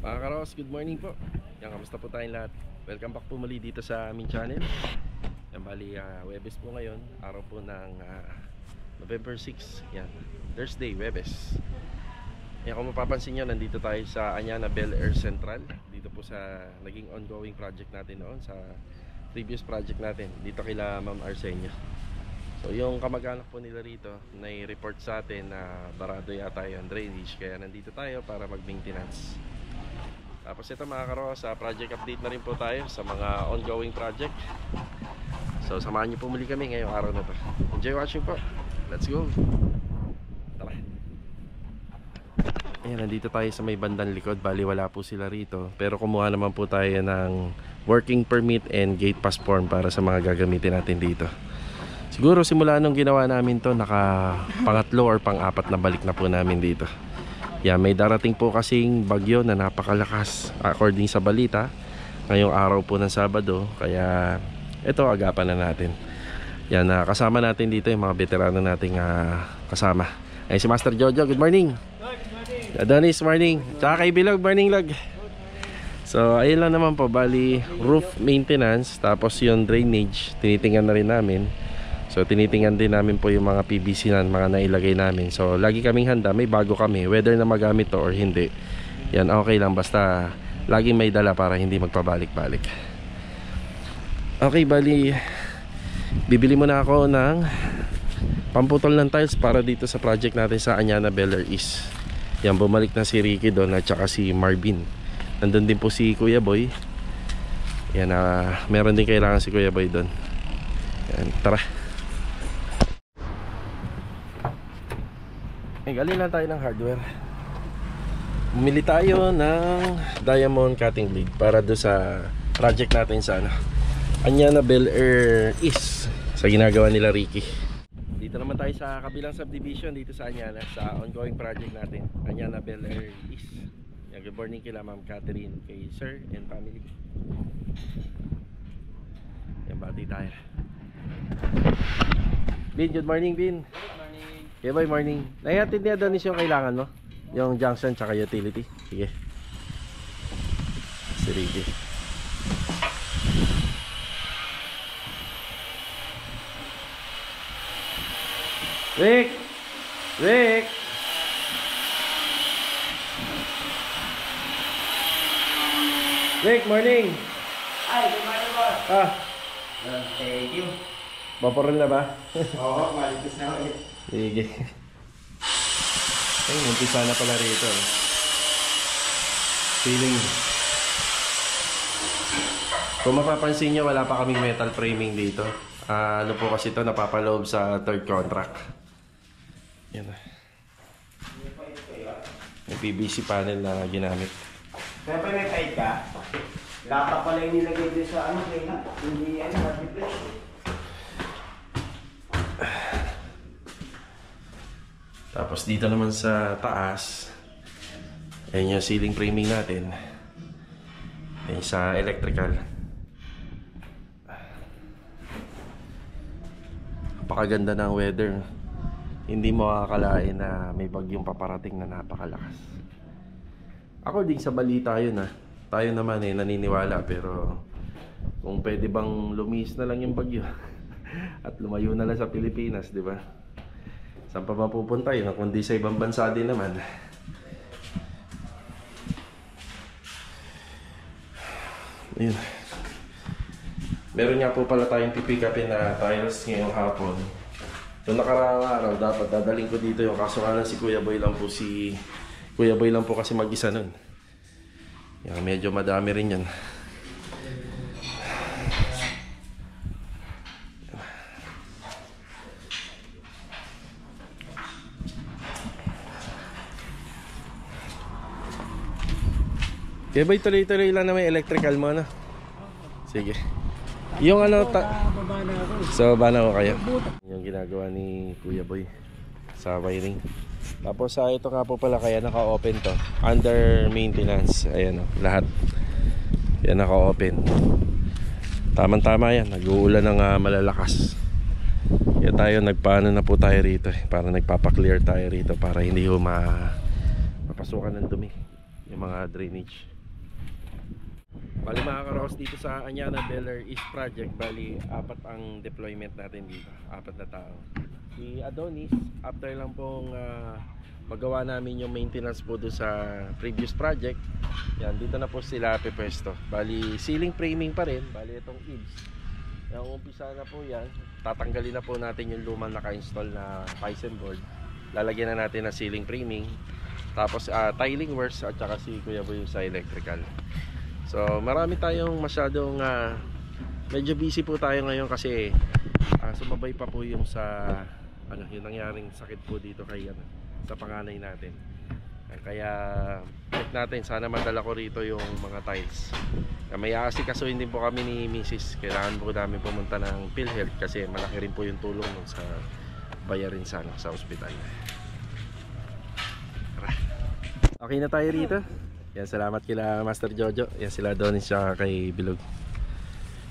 Mga karos, good morning po. Yan, kamusta po tayong lahat? Welcome back po muli dito sa aming channel. Yan, bali, Webes po ngayon. Araw po ng November 6. Yan, Thursday, Webes. Yan, kung mapapansin nyo, nandito tayo sa Anyana Bel Air Central. Dito po sa naging ongoing project natin noon, sa previous project natin. Dito kila Ma'am Arsenio. So yung kamag-anak po nila rito nai-report sa atin na barado yata yung drainage. Kaya nandito tayo para mag-maintenance. Tapos ito mga karos, sa project update na rin po tayo sa mga ongoing project. So samahan niyo po muli kami ngayong araw na to. Enjoy watching po. Let's go. Tara. Ayan, nandito tayo sa may bandang likod. Bali wala po sila rito. Pero kumuha naman po tayo ng working permit and gate pass form para sa mga gagamitin natin dito. Siguro simula nung ginawa namin to, naka pangatlo or pang-apat na balik na po namin dito. Yan, may darating po kasing bagyo na napakalakas according sa balita ngayong araw po ng Sabado. Kaya ito, agapan na natin. Yan, kasama natin dito yung mga veterano nating kasama. Ay, si Master Jojo, good morning. Good morning. Adonis, morning. Tsaka kay Bilog, morning log. So ayun lang naman po, bali roof maintenance. Tapos yung drainage, tinitingnan na rin namin. So tinitingnan din namin po yung mga PVC na mga nailagay namin. So lagi kaming handa, may bago kami, whether na magamit to or hindi. Yan, okay lang, basta laging may dala para hindi magpabalik-balik. Okay, bali bibili muna ako ng pamputol ng tiles para dito sa project natin sa Anyana Bel Air East. Yan, bumalik na si Ricky doon at saka si Marvin. Nandun din po si Kuya Boy. Yan, meron din kailangan si Kuya Boy doon. Yan, tara. Galing lang tayo ng hardware. Bumili tayo ng diamond cutting blade para do sa project natin sa Anyana Bel Air East, sa ginagawa nila Ricky. Dito naman tayo sa kabilang subdivision dito sa Anyana, sa ongoing project natin, Anyana Bel Air East. Good morning kila Ma'am Catherine, kay Sir and family. Yan, bati tayo. Bin, good morning Bin. Okay, bye, morning. Naihatid niya doon yung kailangan mo? Yung junction tsaka utility. Sige. Si Ricky. Rick! Rick! Rick, morning! Ay, good morning, boss. Thank you. Baparan na ba? Oo, malitis na ulit. Sige. Ay, umpisa na pala rito. Feeling. Kung mapapansin nyo, wala pa kaming metal framing dito. Ano po kasi ito, napapaloob sa third contract. Yan na. May PVC panel na ginamit. Kaya pa may kahit ka? Lata pala yung nilagay din sa kaya hindi yan, marketplace. Tapos dito naman sa taas, ayan yung ceiling framing natin. Ayan sa electrical. Napakaganda ng weather. Hindi mo akalain na may bagyong paparating na napakalakas. Ako din sa balita yun tayo naman naniniwala, pero kung pwede bang lumis na lang yung bagyo at lumayo na lang sa Pilipinas, di ba? Saan pa mapupunta yun kundi sa ibang bansa din naman. Ayun. Meron nga po pala tayong pipick upin na tiles ngayong hapon. Noong nakaraang araw, dapat dadaling ko dito yung kaso nga lang si Kuya Boy lang po Kuya Boy lang po kasi mag-isa nun. Yan, medyo madami rin yan. Kaya ba tuloy-tuloy lang na may electrical mo na? Sige. Yung so bana ko kayo. Yung ginagawa ni Kuya Boy sa wiring. Tapos ito nga po pala, kaya naka-open to, under maintenance. Ayan lahat. Yan naka-open. Tamang-tama yan, nag-uulan ng malalakas. Kaya tayo nagpaano na po tayo rito para nagpapa-clear tayo rito para hindi ho mapasukan ng dumi yung mga drainage. Bali mga karos, dito sa Anyana Beller East Project, bali 4 ang deployment natin dito, 4 na tao. Si Adonis, after lang pong magawa namin yung maintenance po doon sa previous project, yan, dito na po sila pepwesto. Bali ceiling framing pa rin, bali itong eaves, yung umpisa na po yan, tatanggalin na po natin yung lumang naka-install na Tyson board, lalagyan na natin ng ceiling framing, tapos tiling works, at saka si Kuya Boy sa electrical. So marami tayong masyadong medyo busy po tayo ngayon kasi sumabay pa po yung sa yung nangyaring sakit po dito kay sa panganay natin. Kaya check natin, sana madala ko rito yung mga tiles. May aasikasuhin din po kami ni Mrs. Kailangan po namin pumunta ng PhilHealth kasi malaki rin po yung tulong sa bayarin sa ospital. Okay na tayo rito. Yan, salamat kila Master Jojo. Yan sila Donis siya kay Bilog.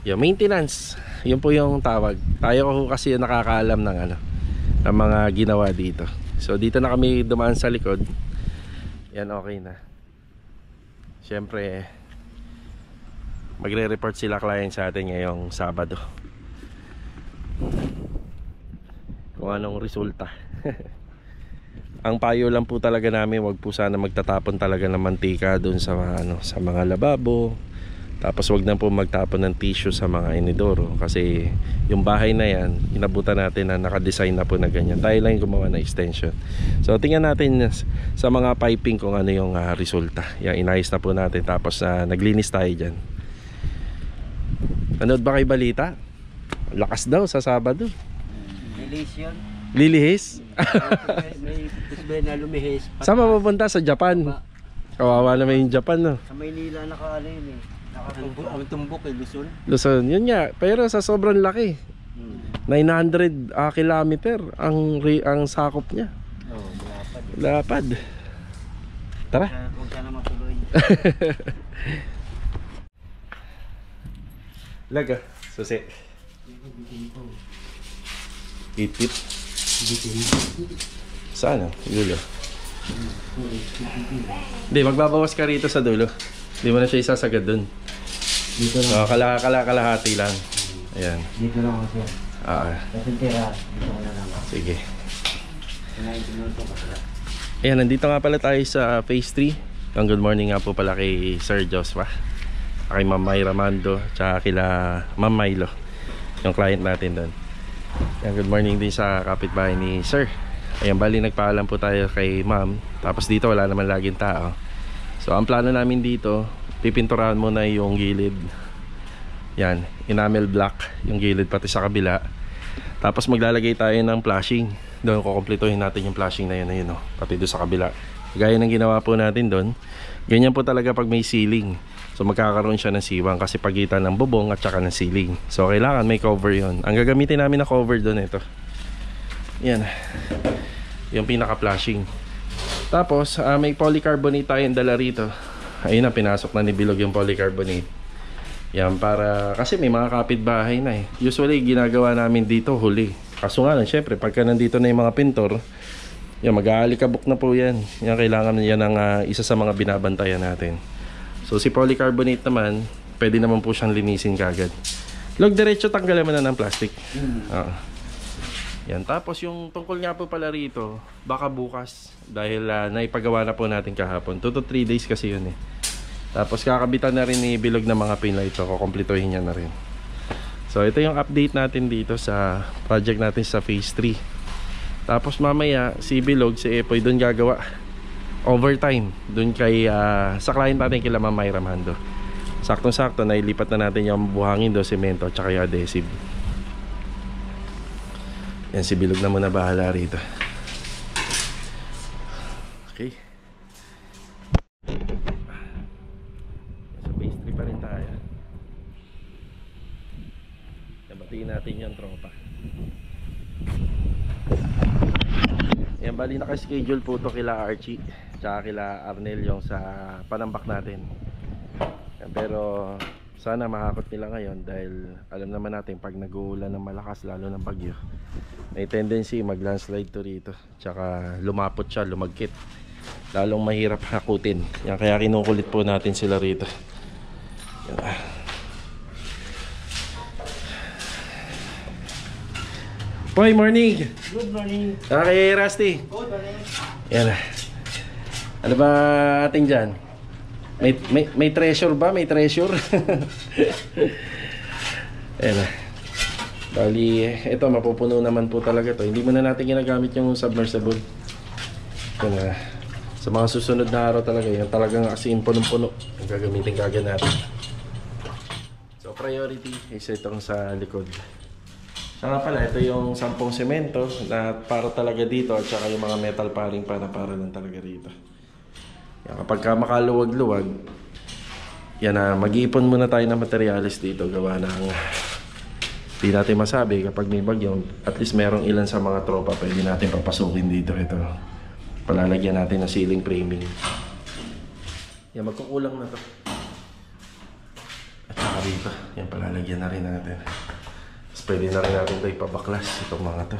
Yung maintenance, yun po yung tawag. Tayo ko kasi nakakaalam ng ng mga ginawa dito. So dito na kami dumaan sa likod. Yan, okay na. Siyempre magre-report sila client sa atin ngayong Sabado kung anong resulta. Ang payo lang po talaga namin, wag po sana magtatapon talaga ng mantika doon sa sa mga lababo. Tapos wag na po magtapon ng tissue sa mga inidoro kasi yung bahay na yan, inabutan natin na naka-design na po na ganyan. Tayo lang gumawa na extension. So tingnan natin sa mga piping kung ano yung resulta. Yan, inayos na po natin, tapos naglinis tayo dyan. Nanood ba kay balita? Lakas daw sa Sabado. Relation. Lilihis? May pusbay na lumihis. Saan mapupunta? Sa Japan? Kawawa naman yung Japan, no? Sa Maynila nakaano yun eh. Ang tumbok eh, Luzon. Luzon, yun nga. Pero sa sobrang laki, 900 kilometer ang sakop niya. Oo, malapad. Lapad. Tara. Huwag sana matuloy. Laga, susi. 8 feet. Saan? Dulo. Hindi, magbabawas ka rito sa dulo. Hindi mo na siya isasagad dun. Dito lang. So, kalahati lang. Ayan. Dito lang ako siya. Kasi tira, dito ko na lang. Sige. Pinaitin ko pala. Ayan, nandito nga pala tayo sa phase 3. Ang good morning nga po pala kay Sir Joshua, kay Ma'am Myra Mando, tsaka kila Ma'am Milo, yung client natin doon. Ayan, good morning din sa kapitbahay ni Sir. Ayan, bali nagpaalam po tayo kay Ma'am. Tapos dito wala naman laging tao. So ang plano namin dito, pipinturahan muna yung gilid. Yan, enamel black yung gilid pati sa kabila. Tapos maglalagay tayo ng flashing. Doon kukumpletuhin natin yung flashing na yun, no? Pati doon sa kabila. Gaya ng ginawa po natin doon. Ganyan po talaga pag may ceiling. So magkakaroon siya ng siwang kasi pagitan ng bubong at saka ng ceiling. So kailangan may cover yon. Ang gagamitin namin na cover doon, ito. Yan, yung pinaka-flashing. Tapos may polycarbonate tayong dala rito. Ayun na, pinasok na ni Bilog yung polycarbonate. Yan, para kasi may mga kapitbahay na eh. Usually ginagawa namin dito huli. Kaso nga lang, syempre pagka nandito na yung mga pintor, yan, mag-aalikabok na po yan. Yan, kailangan yan ang isa sa mga binabantayan natin. So si polycarbonate naman, pwede naman po siyang linisin kagad. Log diretso, tanggalan mo na ng plastic. Yan, tapos yung tungkol nga po pala rito, baka bukas, dahil naipagawa na po natin kahapon. 2 to 3 days kasi yun eh. Tapos kakabitan na rin ni Bilog ng mga pin light, so kukumpletuhin niya na rin. So ito yung update natin dito sa project natin sa phase 3. Tapos mamaya si Bilog, si Epoy doon gagawa overtime doon kay sa client natin kila Ma'am Myra Mando. Saktong-sakto na ilipat na natin yung buhangin do, semento at saka yung adhesive. Yan, si Bilog na muna bahala rito. Okay. Sa phase 3 pa rin tayo. Nabatiin natin yung tropa. Yan, bali naka-schedule po to kila Archie tsaka kila Arnel yung sa panambak natin. Yan, pero sana mahakot nila ngayon dahil alam naman natin pag nag-uulan ng malakas, lalo ng bagyo, may tendency mag-landslide to rito, tsaka lumapot siya, lumagkit, lalong mahirap hakutin. Yan, kaya kinukulit po natin sila rito. Yan na. Boy, morning! Good morning. Okay, Rusty. Good morning. Yan na. Ano ba ating dyan? May treasure ba? May treasure? Ayan na. Bali, ito mapupuno naman po talaga to. Hindi muna natin ginagamit yung submersible. Yan na. Sa mga susunod na araw talaga, yung talagang asin punong-puno yung gagamitin kagad natin. So priority is itong sa likod. Siya nga pala, ito yung 10 semento na para talaga dito at saka yung mga metal paring para lang talaga rito. Yan, kapag ka makaluwag-luwag, yan na, mag-iipon muna tayo ng materyales dito. Gawa ng, hindi natin masabi kapag may bagyo, at least merong ilan sa mga tropa pwede natin papasukin dito. Ito, palalagyan natin ng ceiling framing. Yan, magkukulang na to. At saka dito, yan, palalagyan na rin natin. Tapos pwede na rin natin ito ipabaklas, itong mga to.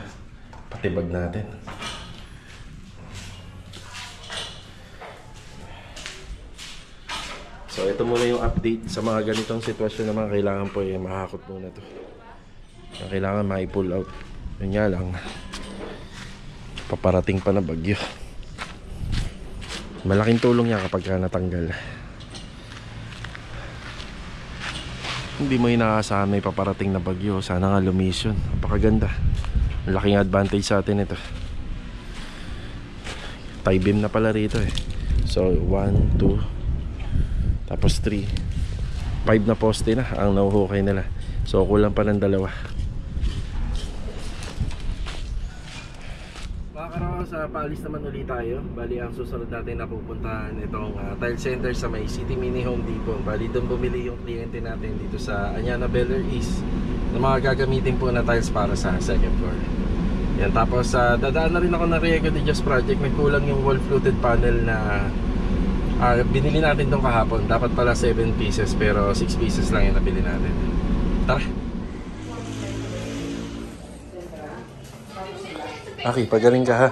Patibag natin. So ito muna yung update sa mga ganitong sitwasyon naman. Kailangan po mahakot muna to. Kailangan ma-pull out. Yun nga lang, paparating pa na bagyo. Malaking tulong yan kapag natanggal. Hindi mo inaasahan may paparating na bagyo. Sana nga lumisyon. Napakaganda. Malaking advantage sa atin ito. Tie beam na pala rito eh. So 1, 2, tapos 3, 5 na poste na ang nauhukay nila. So kulang pa ng 2. Mga karawas, paalis naman ulit tayo. Bali ang susunod natin na pupuntahan itong tile center sa may City Mini Home Depot. Bali doon bumili yung kliyente natin dito sa Anyana Beller East ng mga gagamitin po na tiles para sa second floor. Yan, tapos dadaan na rin ako ng Riego de Dios project. May kulang yung wall fluted panel na binili natin tong kahapon. Dapat pala 7 pieces pero 6 pieces lang yung nabili natin. Tara. Aki, pagaling ka ha.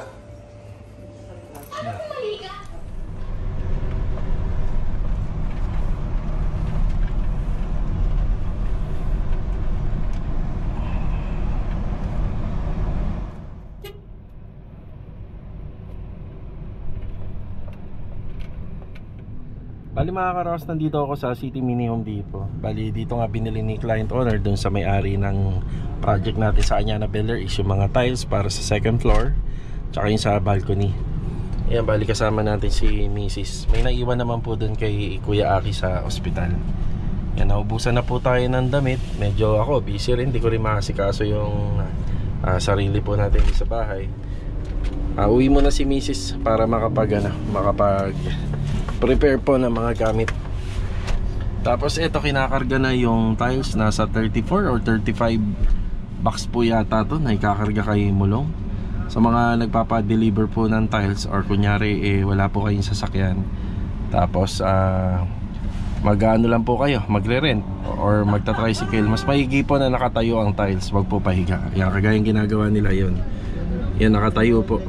Bali mga karaos, nandito ako sa City Mini Home Depot. Bali dito nga binili ni client owner dun sa may-ari ng project natin sa Anyana Beller is yung mga tiles para sa second floor tsaka yung sa balcony. Ayan, bali kasama natin si Mrs. May naiwan naman po dun kay Kuya Aki sa ospital. Yan, naubusan na po tayo ng damit. Medyo ako busy rin, hindi ko rin makasikaso yung sarili po natin sa bahay. Uwi muna si Mrs. para makapag prepare po ng mga gamit. Tapos ito, kinakarga na yung tiles. Nasa 34 or 35 box po yata to na ikakarga kay Mulong. Sa mga nagpapa-deliver po ng tiles or kunyari wala po kayong sasakyan, tapos mag-ano lang po kayo, magre-rent or magta-tricycle, mas maigi po na nakatayo ang tiles, wag po pahiga. Yan, kagaya yung ginagawa nila yun. Yan, nakatayo po.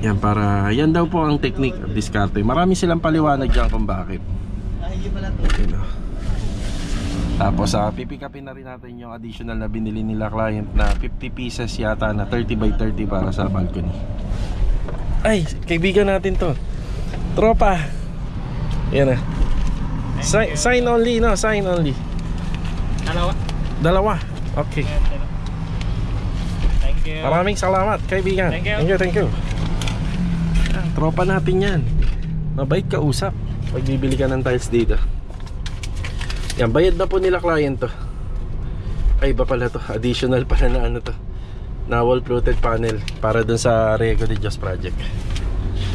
Yan, para yan daw po ang technique of diskarte. Marami silang paliwanag dyan kung bakit. You know. Tapos pipick upin na rin natin yung additional na binili nila client na 50 pieces yata na 30 by 30 para sa balcony. Ay, kaibigan natin to, tropa. Yan na. Sign only, no? Sign only. Dalawa. Okay. Thank you. Maraming salamat, kaibigan. Thank you. Tropa natin yan. Mabait ka usap pag bibili ka ng tiles dito. Yan, bayad na po nila client to. Ay, iba pala to. Additional pala na ano to, na wall fluted panel para dun sa Riego de Dios project.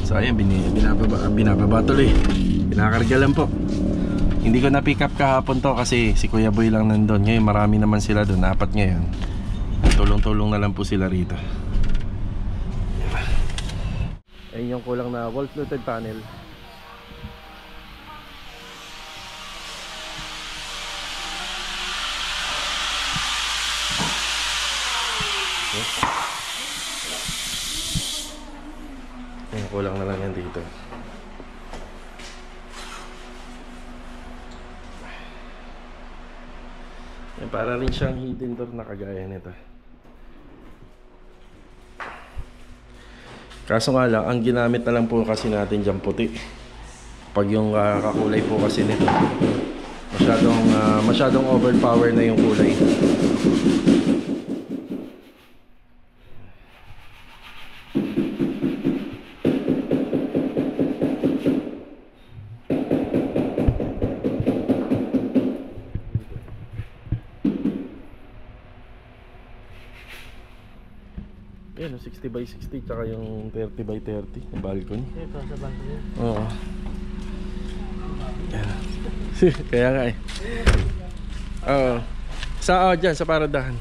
So ayan, binababa tuloy. Pinakarga lang po. Hindi ko na pick up kahapon to kasi si Kuya Boy lang nandun. Ngayon marami naman sila dun, 4 ngayon. Tulong-tulong na lang po sila rito. Ayun yung kulang na wall fluted panel. Okay. Ayun, kulang na lang yan dito. Para rin siyang hidden door na kagaya nito. Kaso nga lang, ang ginamit na lang po kasi natin dyan puti. Pag yung kakulay po kasi nito, masyadong overpower na yung kulay. Yan, 60 by 60 tsaka yung 30 by 30 yung balcony. Ito sa balcony. Oo. Yan. Kaya nga eh. Oo. Dyan sa paradahan.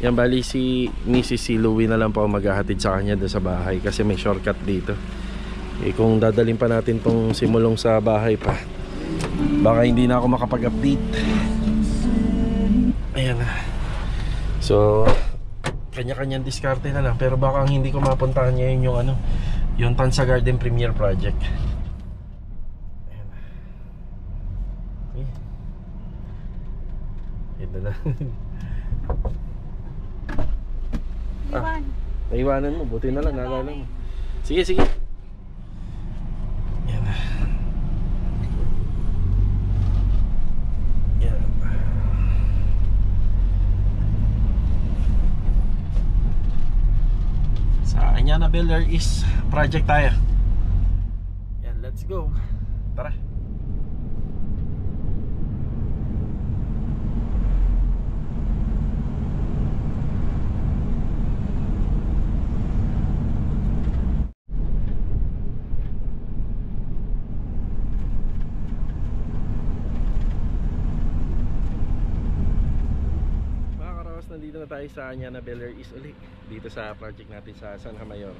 Yan, bali si Mrs. Louie na lang po maghahatid sa kanya doon sa bahay kasi may shortcut dito. Eh kung dadalhin pa natin tong simulong sa bahay pa, baka hindi na ako makapag-update. Ayan na. So kanya-kanyang diskarte na lang, pero baka ang hindi ko mapuntahan ngayon yung yung Tansa Garden Premier Project. Ayan. Ito na. Naiwanan mo, buti na lang naalala mo. Sige. Ayan na. Anyana Builder is project tayo. Yan, let's go. Tara. Nandito na tayo sa Anyana Builder is ulit dito sa project natin sa San Jamayor.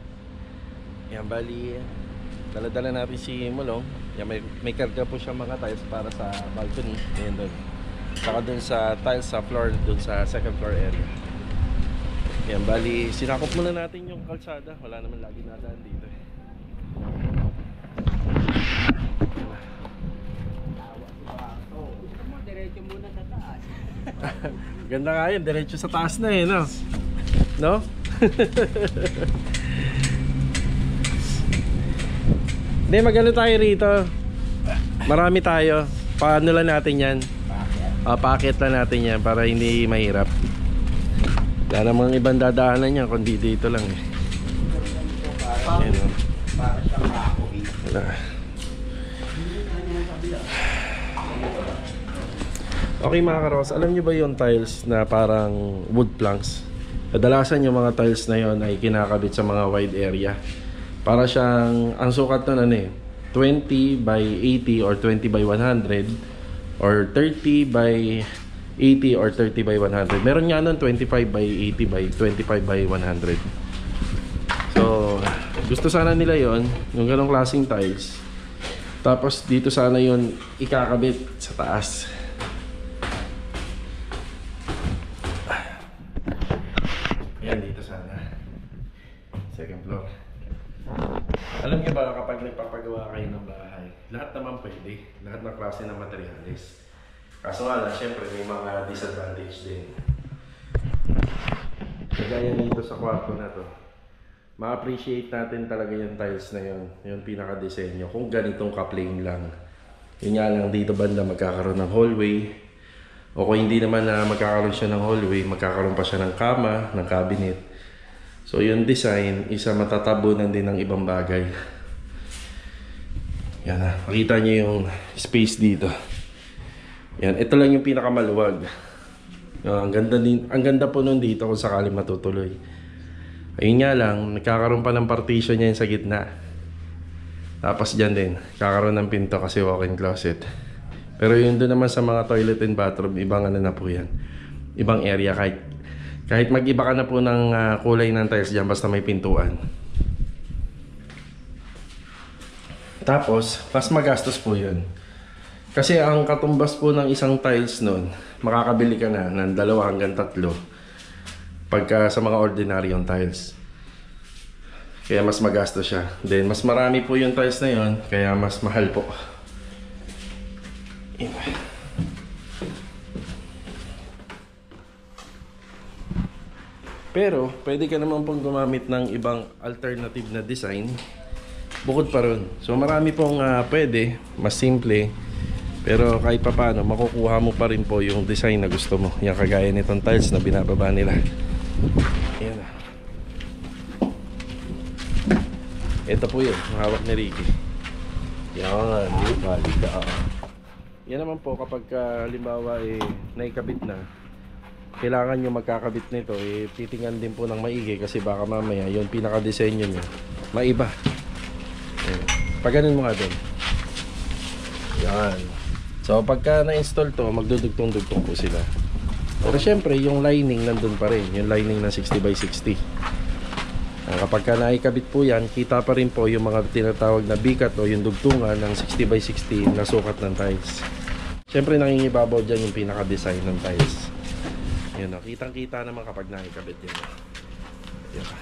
Yan, bali dala-dala natin si Mulong. Yan, may karga po siya mga tiles para sa balcony. Ayan doon. Saka doon sa tiles sa floor, doon sa second floor area. Yan, bali sinakop muna natin yung kalsada. Wala naman lagi nadaan dito. Diretso muna sa taas. Ganda nga yun, diretso sa taas na eh, no? No? Hindi, magano tayo rito. Marami tayo. Paano lang natin yan? Paakit lang natin yan para hindi mahirap. Wala namang ibang dadaanan yan kundi dito lang eh. Ayan, no? Wala. Okay mga karos, alam nyo ba yung tiles na parang wood planks? Kadalasan yung mga tiles na yon ay kinakabit sa mga wide area. Para siyang, ang sukat nun 20 by 80 or 20 by 100 or 30 by 80 or 30 by 100. Meron nga nun 25 by 80 by 25 by 100. So, gusto sana nila yon yung ganong klaseng tiles. Tapos dito sana yon ikakabit sa taas. Dito sana second floor. Alam niyo ba kapag nagpapagawa kayo ng bahay, lahat naman pwede, lahat ng klase ng materials. Kaso nga lang, syempre may mga disadvantage din. Kagaya nito sa kwarto na to, ma-appreciate natin talaga yung tiles na yun, yung pinaka-disenyo, kung ganitong ka-plain lang. Yun nga lang, dito banda magkakaroon ng hallway. O kung hindi naman na magkakaroon siya ng hallway, magkakaroon pa siya ng kama, ng cabinet. So yung design, isa matatabunan din ng ibang bagay. Yan na, makita nyo yung space dito. Yan, ito lang yung pinakamaluwag. Ang ganda po nun dito kung sakaling matutuloy. Ayun nga lang, nagkakaroon pa ng partition niya sa gitna. Tapos dyan din, kakaroon ng pinto kasi walk-in closet. Pero yun doon naman sa mga toilet and bathroom, ibang ano na po yan. Ibang area, kahit mag-iba ka na po ng kulay ng tiles dyan, basta may pintuan. Tapos, mas magastos po yun. Kasi ang katumbas po ng isang tiles nun, makakabili ka na ng 2 hanggang 3 pagka sa mga ordinaryong tiles. Kaya mas magastos siya. Then, mas marami po yung tiles na yun, kaya mas mahal po. Pero pwede ka naman pong gumamit ng ibang alternative na design bukod pa ron. So marami pong pwede, mas simple. Pero kahit pa paano, makukuha mo pa rin po yung design na gusto mo. Yung kagaya nitong tiles na binababa nila. Ayan na. Ito po yun, hawak ni Ricky. Yan, balik ka. Yan naman po kapag halimbawa naikabit na, kailangan nyo magkakabit nito, titingnan din po ng maigi kasi baka mamaya yung pinaka-disenyo nyo maiba. Ayan. Paganin mo nga din. Yan. So pagka na-install to, magdudugtong-dugtong po sila. Pero syempre yung lining nandun pa rin, yung lining na 60x60. Kapag ka naikabit po yan, kita pa rin po yung mga tinatawag na bikat o yung dugtungan ng 60x60 na sukat ng tiles. Siyempre nangingibabaw dyan yung pinaka-design ng tiles. Yun o, kitang-kita naman kapag naikabit yan. Yan.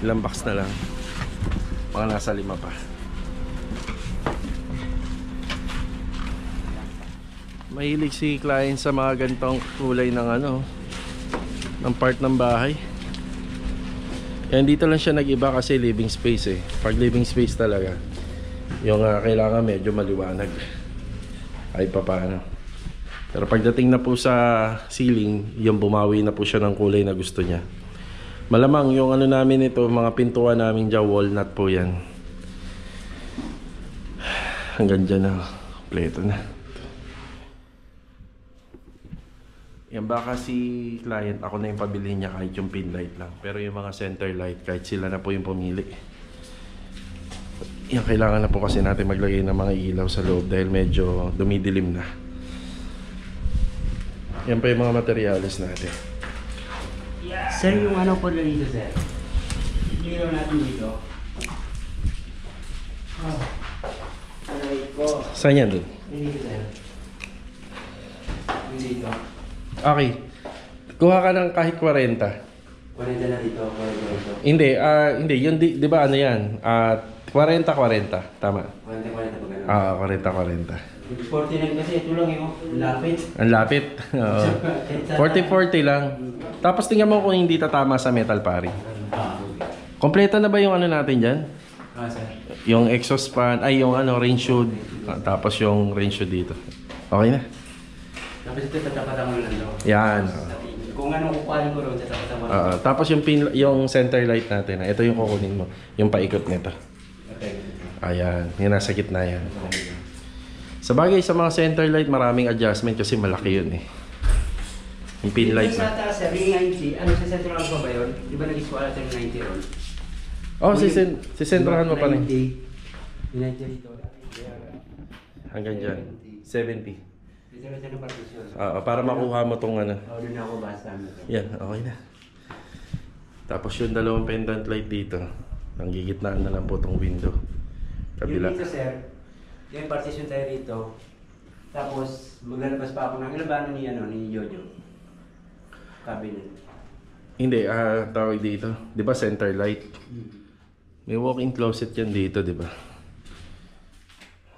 Ilang box na lang. Mga nasa 5 pa. Mahilig si client sa mga ganitong kulay ng ng part ng bahay. Yan, dito lang siya nag-iba kasi living space Pag living space talaga, yung kailangan medyo maliwanag. Ay papaano. Pero pagdating na po sa ceiling, yung bumawi na po siya ng kulay na gusto niya. Malamang yung namin ito, mga pintuan namin dyan, walnut po yan. Hanggang dyan na, kompleto na. Yan, baka si client, ako na yung pabilihin niya kahit yung pin light lang. Pero yung mga center light, kahit sila na po yung pumili. Yan, kailangan na po kasi natin maglagay ng mga ilaw sa loob dahil medyo dumidilim na. Yan pa yung mga materials natin. Sir, yung po na dito, sir. Ilaw natin dito. Ko. Saan yan dun? Dito, sir. Dito. Okay. Kuha ka ng kahit 40. 40 na dito, 40 dito. Hindi, hindi. Yun, di ba ano yan? 40-40. Tama. 40 pa gano'n. 40-40. 49 kasi ito lang yung lapit. Ang lapit. Oo. 40-40 lang. Tapos tingnan mo kung hindi tatama sa metal paring. Kompleto na ba yung natin dyan? Sir. Yung exhaust fan, ay yung range hood. Tapos yung range hood dito. Okay na. Tapos ito tatapatan mo lang daw. Yan. Kung anong kukuhanin ko ron, tatapatan mo lang. Tapos yung center light natin, ito yung kukunin mo. Yung paikot nito. Okay. Ayan. Yung nasa gitna yan. Sa bagay sa mga center light, maraming adjustment kasi malaki yun Yung pin light Sa na. taas, sir, yung 90, sa central pa ba yun? Di ba nag-iswala tayo yung 90 ron? Oh, sisentrahan mo pa rin. 90 dito. Hanggang dyan. 70. Dito na siya ng partition. Para makuha mo tong Doon na ako basta. Yan, okay na. Tapos yung dalawang pendant light dito. Ang gigitnaan na lang po tong window. Kabila. Yung dito, sir, yung partition tayo rito. Tapos, maglalabas pa ako ng ilabano ni Jojo. Cabinet. Hindi, tawag dito. Di ba center light? May walk-in closet yan dito, di ba?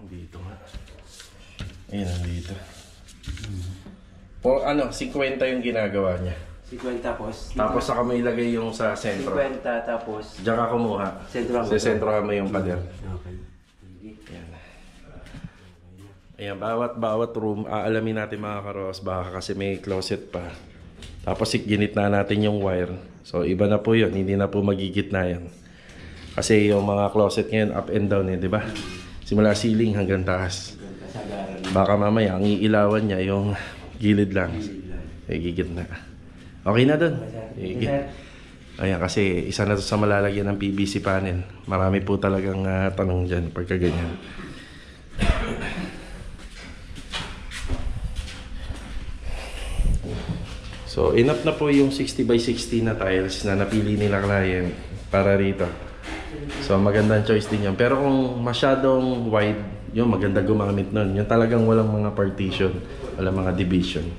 Dito nga. Ayan, dito. 50 yung ginagawa niya. 50 tapos. Tapos saka mo ilagay yung sa sentro. 50 tapos. Diyan ka kumuha. Sentrohan mo yung pader. Okay. Ayan. Ayan, bawat room, aalamin natin mga karos, baka kasi may closet pa. Tapos ginitna natin yung wire. So iba na po yun, hindi na po magigitna yan. Kasi yung mga closet ngayon up and down di ba? Simula ceiling hanggang taas. Baka mamaya ang iilawan niya yung gilid lang. Gigitna. Okay na dun. Ayan, kasi isa na to sa malalagyan ng PVC panel. Marami po talagang tanong dyan pagka ganyan. So, enough na po yung 60x60 na tiles na napili nila client para rito. So, magandang choice din yan. Pero kung masyadong wide, yung maganda gumamit nun. Yung talagang walang mga partition, walang mga division.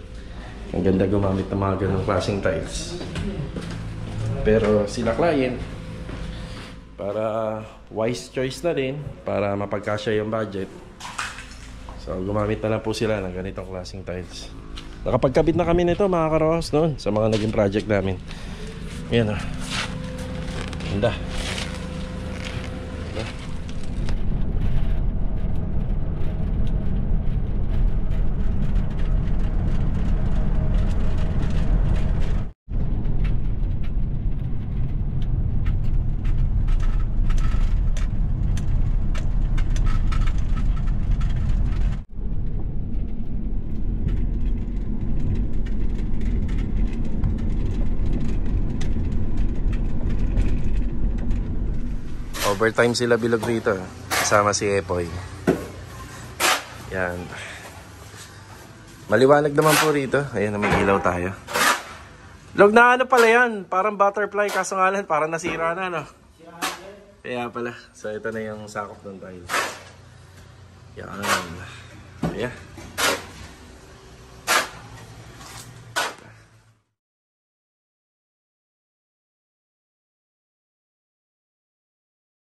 Ang ganda gumamit ng mga ganong klaseng tiles. Pero sila client, para wise choice na rin, para mapagkasya yung budget, So gumamit na lang po sila ng ganitong klaseng tiles. Nakapagkabit na kami nito mga karohas noon sa mga naging project namin. Ayan ah. Ganda. Overtime sila bilog rito. Kasama si Epoy. Yan. Maliwanag naman po rito. Ayan, may ilaw tayo. Log na ano pala yan. Parang butterfly kaso nga lang. Parang nasira na, no? Kaya pala. So, ito na yung sakop ng tiles. Yan. Ayan.